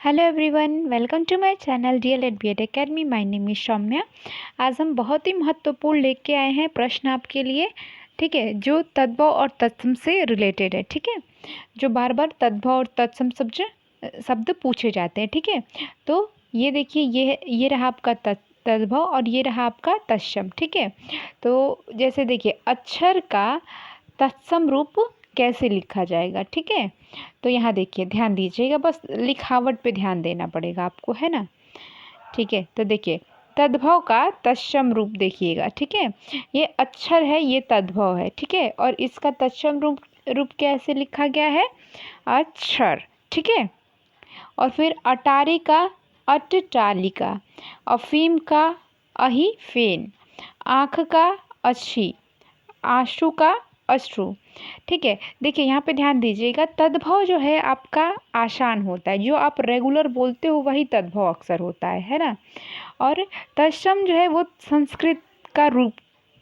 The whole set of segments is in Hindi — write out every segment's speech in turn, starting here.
Hello everyone, welcome to my channel real at B Ed academy. My name is Saumya. आज हम बहुत ही महत्वपूर्ण लेके आए हैं प्रश्न आपके लिए, ठीक है, जो तद्भव और तत्सम से रिलेटेड है, ठीक है, जो बार बार तद्भव और तत्सम शब्द पूछे जाते हैं, ठीक है। तो ये देखिए, ये रहा आपका तद्भव और ये रहा आपका तत्सम, ठीक है। तो जैसे देखिए, अक्षर का तत्सम रूप कैसे लिखा जाएगा, ठीक है। तो यहाँ देखिए, ध्यान दीजिएगा, बस लिखावट पे ध्यान देना पड़ेगा आपको, है ना, ठीक है। तो देखिए, तद्भव का तत्सम रूप देखिएगा, ठीक है। ये अक्षर है, ये तद्भव है, ठीक है, और इसका तत्सम रूप कैसे लिखा गया है, अक्षर, ठीक है। और फिर अटारी का अट्टालिका, अफीम का अही फेन, आँख का अच्छी, आंसू का अश्रु, ठीक है। देखिए, यहाँ पे ध्यान दीजिएगा, तद्भव जो है आपका आसान होता है, जो आप रेगुलर बोलते हो वही तद्भव अक्सर होता है ना। और तत्सम जो है वो संस्कृत का रूप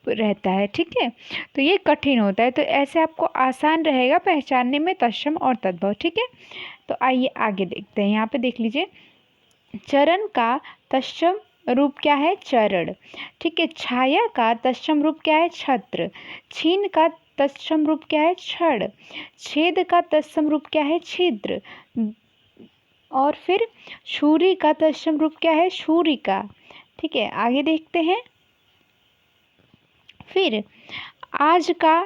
रहता है, ठीक है। तो ये कठिन होता है, तो ऐसे आपको आसान रहेगा पहचानने में तत्सम और तद्भव, ठीक है। तो आइए आगे देखते हैं। यहाँ पे देख लीजिए, चरण का तत्सम रूप क्या है, चरण, ठीक है। छाया का तत्सम रूप क्या है, छत्र। छीन का तत्सम रूप क्या है, छड़। छेद का तत्सम रूप क्या है, छिद्र। और फिर छुरी का तत्सम रूप क्या है, छुरिका, ठीक है। आगे देखते हैं। फिर आज का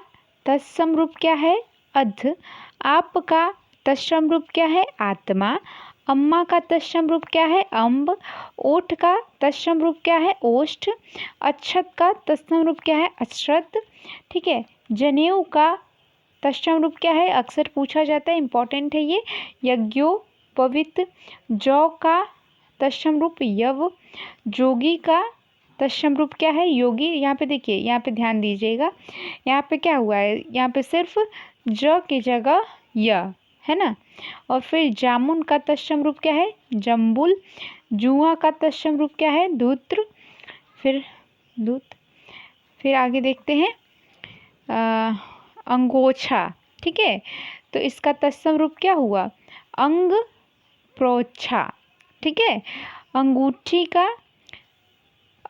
तत्सम रूप क्या है, अध। आप का तत्सम रूप क्या है, आत्मा। अम्मा का तत्सम रूप क्या है, अम्ब। ओठ का तत्सम रूप क्या है, ओष्ठ। अक्षत का तत्सम रूप क्या है, अक्षत, ठीक है। जनेऊ का तत्सम रूप क्या है, अक्सर पूछा जाता है, इंपॉर्टेंट है ये, यज्ञोपवीत। जौ का तत्सम रूप यव। जोगी का तत्सम रूप क्या है, योगी। यहाँ पे देखिए, यहाँ पे ध्यान दीजिएगा, यहाँ पे क्या हुआ है, यहाँ पे सिर्फ ज की जगह य है ना। और फिर जामुन का तत्सम रूप क्या है, जम्बुल। जुआ का तत्सम रूप क्या है, दूत्र, फिर दूत। फिर आगे देखते हैं, अंगोछा, ठीक है। तो इसका तत्सम रूप क्या हुआ, अंग प्रोच्छा, ठीक है। अंगूठी का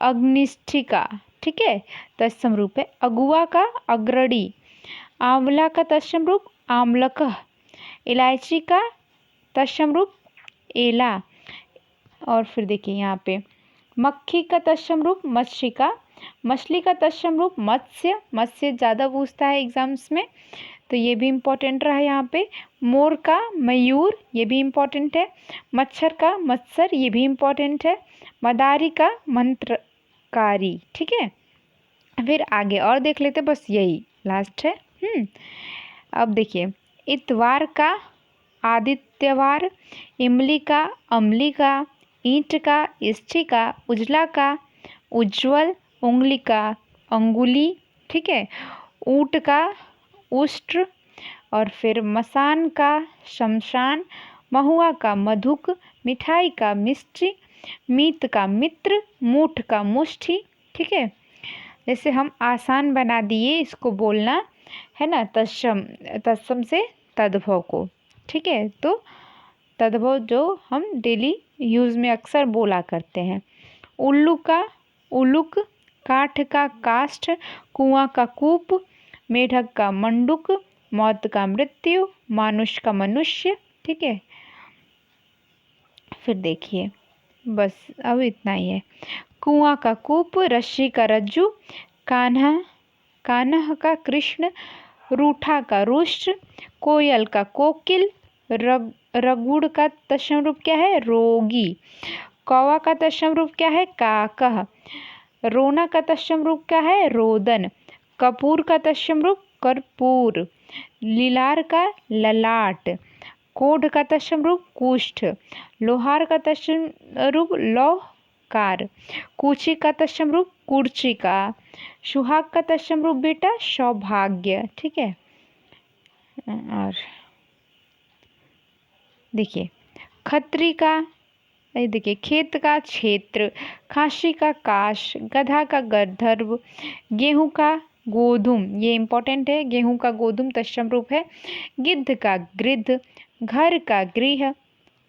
अग्निष्ठिका, ठीक है, तत्सम रूप है। अगुआ का अग्रणी। आंवला का तत्सम रूप आम्लकः। इलायची का तत्सम रूप एला। और फिर देखिए, यहाँ पे मक्खी का तत्सम रूप मत्स्यिका। मछली का तत्सम रूप मत्स्य। मत्स्य ज़्यादा पूछता है एग्जाम्स में, तो ये भी इम्पोर्टेंट रहा यहाँ पे। मोर का मयूर, ये भी इम्पोर्टेंट है। मच्छर का मत्सर, ये भी इम्पोर्टेंट है। मदारी का मंत्रकारी, ठीक है। फिर आगे और देख लेते, बस यही लास्ट है। अब देखिए, इतवार का आदित्यवार। इमली का अम्ली का। ईंट का इष्टि का। उजला का उज्ज्वल। उंगली का अंगुली, ठीक है। ऊँट का उष्ट्र। और फिर मसान का शमशान। महुआ का मधुक। मिठाई का मिष्टि। मीत का मित्र। मूठ का मुष्टि, ठीक है। जैसे हम आसान बना दिए इसको बोलना, है ना, तत्सम से तद्भव को, ठीक है। तो तद्भव जो हम डेली यूज़ में अक्सर बोला करते हैं। उल्लू का उलुक। काठ का काष्ठ। कुआं का कूप। मेढक का मंडूक। मौत का मृत्यु। मानुष का मनुष्य, ठीक है। फिर देखिए, बस अब इतना ही है। कुआं का कूप। रस्सी का रज्जू। कान्हा का कृष्ण। रूठा का रुष्ट। कोयल का कोकिल। रगुड़ का तत्सम रूप क्या है, रोगी। कौवा का तत्सम रूप क्या है, काकः। रोना का तत्सम रूप क्या है, रोदन। कपूर का तत्सम रूप कर्पूर। लीलार का ललाट। कोढ़ का तत्सम रूप कुष्ठ। लोहार का तत्सम रूप लौहकार। कूची का तत्सम रूप कुर्चिका। सुहाग का तत्सम रूप बेटा सौभाग्य, ठीक है। और देखिए, खत्री का, देखिए, खेत का क्षेत्र। खांसी का काश। गधा का गंधर्व। गेहूं का गोधुम, ये इंपॉर्टेंट है, गेहूं का गोधुम तत्सम रूप है। गिद्ध का गृध्र। घर का गृह,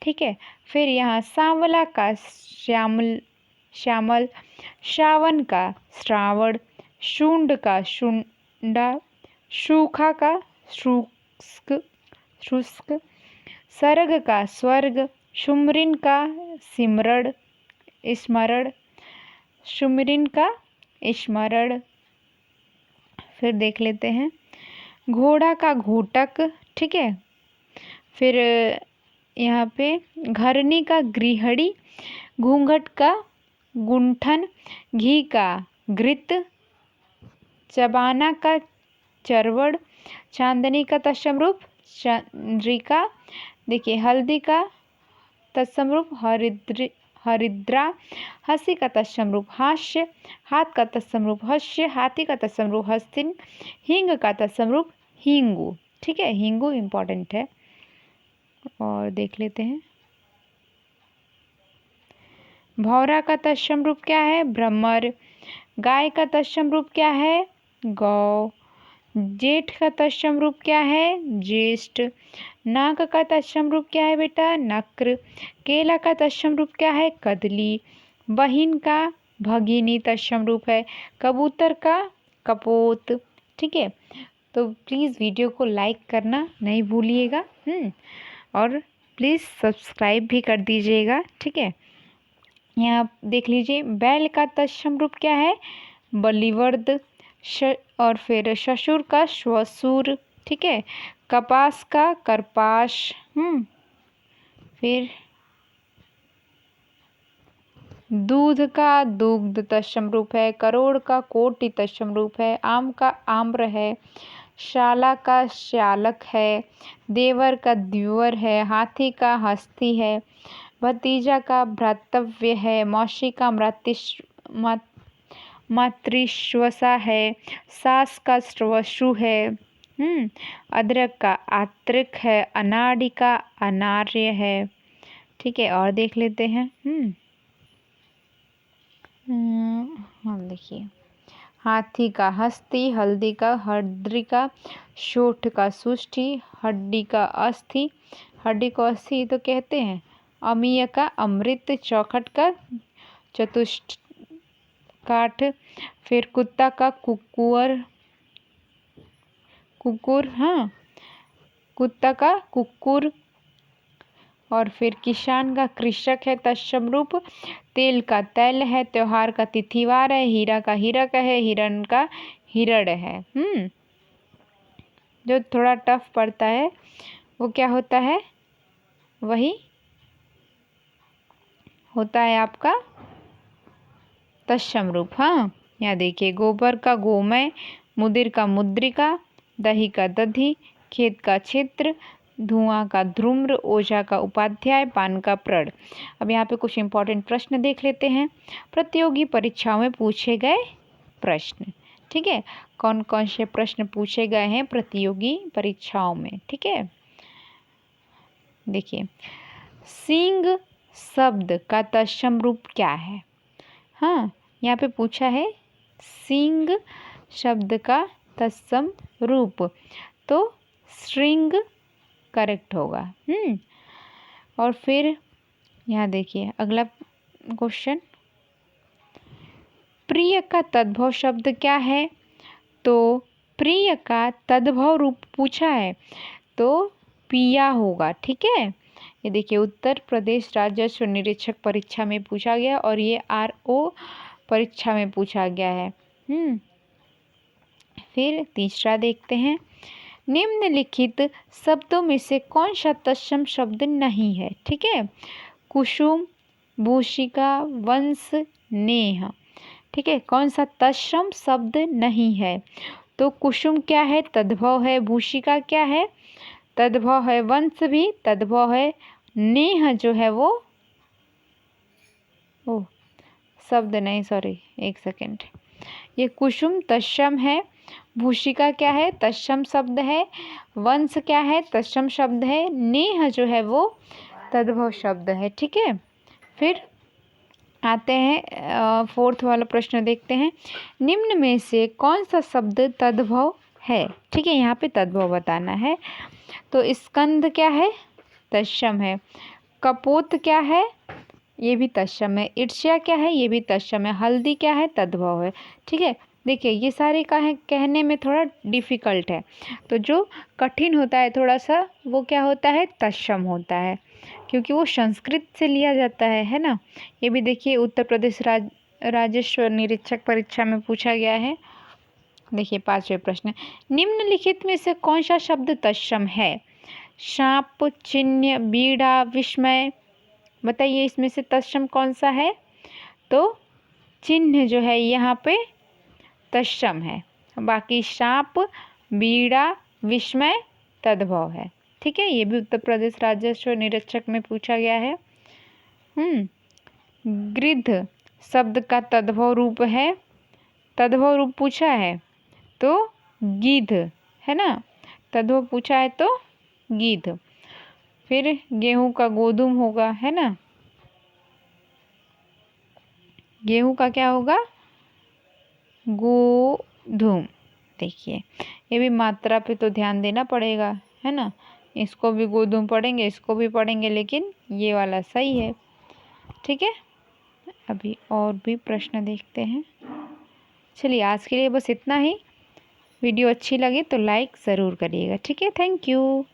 ठीक है। फिर यहाँ सांवला का श्यामल श्यामल, श्रावण का श्रावण, शुंड का शुंडा, सूखा का शुष्क शुष्क, सर्ग का स्वर्ग, सुमरिन का सिमरण स्मरण, सुमरिन का स्मरण। फिर देख लेते हैं घोड़ा का घोटक, ठीक है। फिर यहाँ पे घरनी का गृहणी, घूंघट का गुंठन, घी का घृत, चबाना का चरवड़, चांदनी का तत्सम रूप चंद्रिका, देखिए हल्दी का तत्सम रूप हरिद्रा, हंसी का तत्सम रूप हास्य, हाथ का तत्सम रूप हस्य, हाथी का तत्सम रूप हस्तिन, हींग का तत्सम रूप हींगू, ठीक है। हींगू इम्पॉर्टेंट है। और देख लेते हैं भौरा का तत्सम रूप क्या है, भ्रमर। गाय का तत्सम रूप क्या है, गौ। जेठ का तत्सम रूप क्या है, ज्येष्ठ। नाग का तत्सम रूप क्या है बेटा, नक्र। केला का तत्सम रूप क्या है, कदली। बहिन का भगिनी तत्सम रूप है, कबूतर का कपोत, ठीक है। तो प्लीज़ वीडियो को लाइक करना नहीं भूलिएगा और प्लीज़ सब्सक्राइब भी कर दीजिएगा, ठीक है। यहाँ देख लीजिए बैल का तत्सम रूप क्या है, बलिवर्द। और फिर ससुर का श्वसुर, ठीक है। कपास का करपाश। फिर दूध का दुग्ध तत्सम रूप है, करोड़ का कोटि तत्सम रूप है, आम का आम्र है, शाला का श्यालक है, देवर का द्यूवर है, हाथी का हस्ती है, भतीजा का भ्रातव्य है, मौसी का मातृश्वसा है, सास का श्वशु है, अदरक का आत्रिक है, अनाड़ी का अनार्य है, ठीक है। और देख लेते हैं हम देखिए हाथी का हस्ती, हल्दी का हर्द्रिका, शोठ का सुष्टि, हड्डी का अस्थि, हड्डी को अस्थि तो कहते हैं, अमीय का अमृत, चौखट का चतुष्ट काठ, फिर कुत्ता का कुकुर, कुत्ता का कुकुर। और फिर किसान का कृषक है तत्सम रूप, तेल का तैल है, त्योहार का तिथिवार है, हीरा का हीरक है, हिरण का हिरण है। जो थोड़ा टफ पड़ता है वो क्या होता है, वही होता है आपका तत्सम रूप। यहाँ देखिए गोबर का गोमय, मुदिर का मुद्रिका, दही का दधी, खेत का क्षेत्र, धुआं का ध्रुम्र, ओझा का उपाध्याय, पान का प्रण। अब यहाँ पे कुछ इंपॉर्टेंट प्रश्न देख लेते हैं। प्रतियोगी परीक्षाओं में पूछे गए प्रश्न, ठीक है। कौन कौन से प्रश्न पूछे गए हैं प्रतियोगी परीक्षाओं में, ठीक है। देखिए सिंह शब्द का तत्सम रूप क्या है, यहाँ पे पूछा है सिंह शब्द का तत्सम रूप, तो श्रृंग करेक्ट होगा। और फिर यहाँ देखिए अगला क्वेश्चन, प्रिय का तद्भव शब्द क्या है, तो प्रिय का तद्भव रूप पूछा है तो पिया होगा, ठीक है। ये देखिए उत्तर प्रदेश राजस्व निरीक्षक परीक्षा में पूछा गया और ये RO परीक्षा में पूछा गया है। फिर तीसरा देखते हैं, निम्नलिखित शब्दों में से कौन सा तत्सम शब्द नहीं है, ठीक है। कुसुम, भूषिका, वंश, नेह, ठीक है। कौन सा तत्सम शब्द नहीं है, तो कुसुम क्या है, तद्भव है। भूषिका क्या है, तद्भव है। वंश भी तद्भव है। नेह जो है वो शब्द नहीं, सॉरी एक सेकेंड, ये कुसुम तत्सम है, भूषिका क्या है, तत्सम शब्द है, वंश क्या है, तत्सम शब्द है, नेह जो है वो तद्भव शब्द है, ठीक है। फिर आते हैं फोर्थ वाला प्रश्न देखते हैं, निम्न में से कौन सा शब्द तद्भव है, ठीक है। यहाँ पे तद्भव बताना है, तो स्कंद क्या है, तत्सम है। कपोत क्या है, ये भी तत्सम है। ईर्ष्या क्या है, ये भी तत्सम है। हल्दी क्या है, तद्भव है। ठीक है, देखिए ये सारे का है कहने में थोड़ा डिफ़िकल्ट है, तो जो कठिन होता है थोड़ा सा वो क्या होता है, तत्सम होता है, क्योंकि वो संस्कृत से लिया जाता है ना। ये भी देखिए उत्तर प्रदेश राजस्व निरीक्षक परीक्षा में पूछा गया है। देखिए 5वें प्रश्न, निम्नलिखित में से कौन सा शब्द तत्सम है? शाप, चिन्ह, बीड़ा, विस्मय। बताइए इसमें से तत्सम कौन सा है? तो चिन्ह जो है यहाँ पे तत्सम है, बाकी शाप, बीड़ा, विस्मय तद्भव है। ठीक है, ये भी उत्तर प्रदेश राजस्व निरीक्षक में पूछा गया है। गृध्र शब्द का तद्भव रूप है, तद्भव रूप पूछा है तो गीध है ना, तद्भव पूछा है तो गीध। फिर गेहूं का गोधूम होगा, है ना, गेहूं का क्या होगा, गोधूम। देखिए ये भी मात्रा पे तो ध्यान देना पड़ेगा, है ना, इसको भी गोधूम पढ़ेंगे, इसको भी पढ़ेंगे, लेकिन ये वाला सही है। ठीक है, अभी और भी प्रश्न देखते हैं। चलिए आज के लिए बस इतना ही। वीडियो अच्छी लगे तो लाइक ज़रूर करिएगा। ठीक है, थैंक यू।